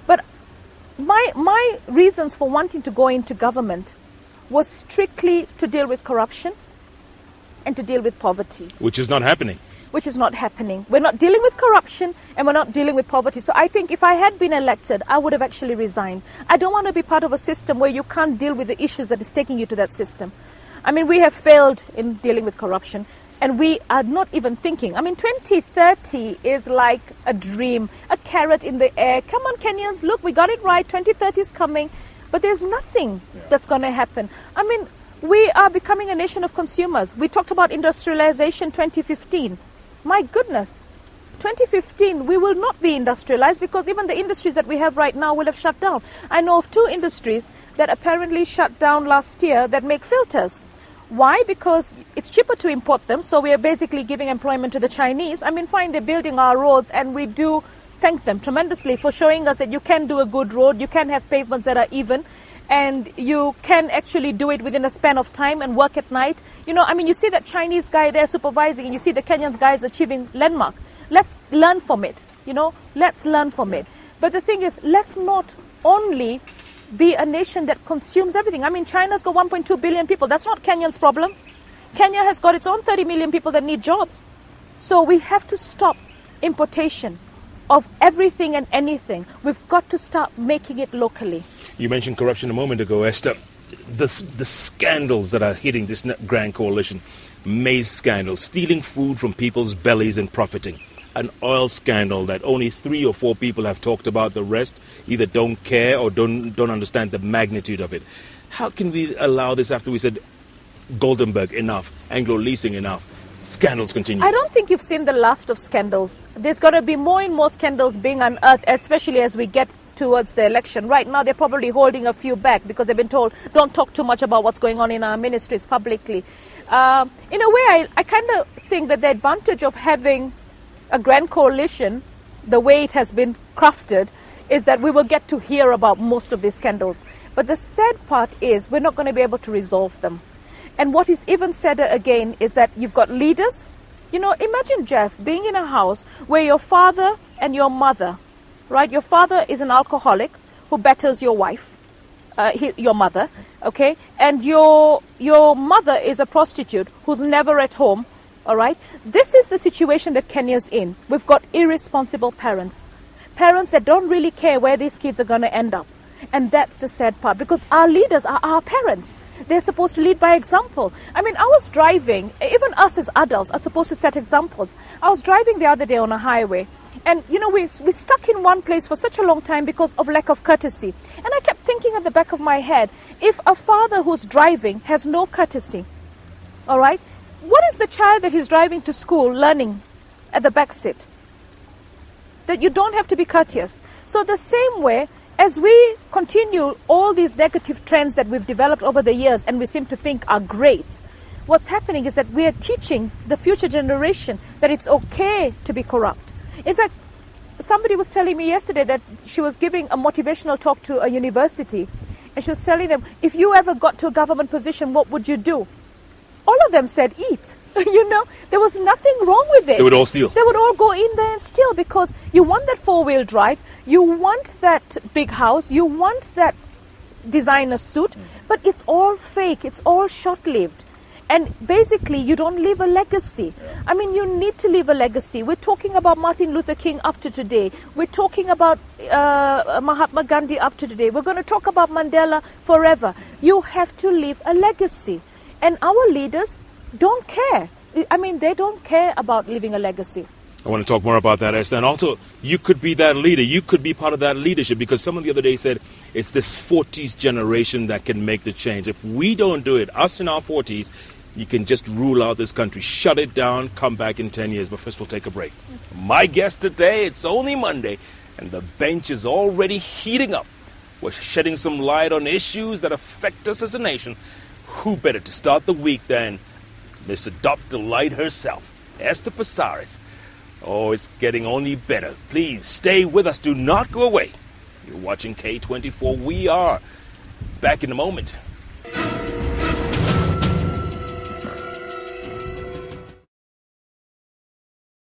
But my reasons for wanting to go into government was strictly to deal with corruption and to deal with poverty. Which is not happening. Which is not happening. We're not dealing with corruption and we're not dealing with poverty. So I think if I had been elected, I would have actually resigned. I don't want to be part of a system where you can't deal with the issues that is taking you to that system. I mean, we have failed in dealing with corruption. And we are not even thinking. I mean, 2030 is like a dream, a carrot in the air. Come on, Kenyans, look, we got it right. 2030 is coming. But there's nothing that's going to happen. I mean, we are becoming a nation of consumers. We talked about industrialization 2015. My goodness, 2015, we will not be industrialized because even the industries that we have right now will have shut down. I know of 2 industries that apparently shut down last year that make filters. Why? Because it's cheaper to import them, so we are basically giving employment to the Chinese. I mean, fine, they're building our roads, and we do thank them tremendously for showing us that you can do a good road, you can have pavements that are even, and you can actually do it within a span of time and work at night. You know, I mean, you see that Chinese guy there supervising, and you see the Kenyan guys achieving landmark. Let's learn from it, you know, let's learn from it. But the thing is, let's not only be a nation that consumes everything. I mean, China's got 1.2 billion people. That's not Kenya's problem. Kenya has got its own 30 million people that need jobs. So we have to stop importation of everything and anything. We've got to start making it locally. You mentioned corruption a moment ago, Esther. The scandals that are hitting this grand coalition, maize scandal, stealing food from people's bellies and profiting. An oil scandal that only 3 or 4 people have talked about. The rest either don't care or don't understand the magnitude of it. How can we allow this after we said Goldenberg enough, Anglo Leasing enough? Scandals continue. I don't think you've seen the last of scandals. There's going to be more and more scandals being unearthed, especially as we get towards the election. Right now, they're probably holding a few back because they've been told, don't talk too much about what's going on in our ministries publicly. In a way, I kind of think that the advantage of having a grand coalition, the way it has been crafted, is that we will get to hear about most of these scandals. But the sad part is we're not going to be able to resolve them. And what is even sadder again is that you've got leaders. You know, imagine, Jeff, being in a house where your father and your mother, right? Your father is an alcoholic who batters your wife, your mother, okay? And your mother is a prostitute who's never at home. All right. This is the situation that Kenya's in. We've got irresponsible parents that don't really care where these kids are going to end up. And that's the sad part, because our leaders are our parents. They're supposed to lead by example. I mean, I was driving, even us as adults are supposed to set examples. I was driving the other day on a highway, and, you know, we're stuck in one place for such a long time because of lack of courtesy. And I kept thinking at the back of my head, if a father who's driving has no courtesy, all right, what is the child that he's driving to school learning at the back seat? That you don't have to be courteous. So the same way, as we continue all these negative trends that we've developed over the years and we seem to think are great, what's happening is that we are teaching the future generation that it's okay to be corrupt. In fact, somebody was telling me yesterday that she was giving a motivational talk to a university, and she was telling them, if you ever got to a government position, what would you do? All of them said eat. You know, there was nothing wrong with it. They would all steal. They would all go in there and steal because you want that 4-wheel drive, you want that big house, you want that designer suit, but it's all fake, it's all short-lived. And basically, you don't leave a legacy. I mean, you need to leave a legacy. We're talking about Martin Luther King up to today. We're talking about Mahatma Gandhi up to today. We're going to talk about Mandela forever. You have to leave a legacy. And our leaders don't care. I mean, they don't care about leaving a legacy. I want to talk more about that, Esther. And also, you could be that leader. You could be part of that leadership, because someone the other day said it's this 40s generation that can make the change. If we don't do it, us in our 40s, you can just rule out this country, shut it down, come back in 10 years. But first, we'll take a break. My guest today, it's only Monday, and the bench is already heating up. We're shedding some light on issues that affect us as a nation. Who better to start the week than Miss Dr. Light herself, Esther Passaris. Oh, it's getting only better. Please stay with us. Do not go away. You're watching K24. We are back in a moment.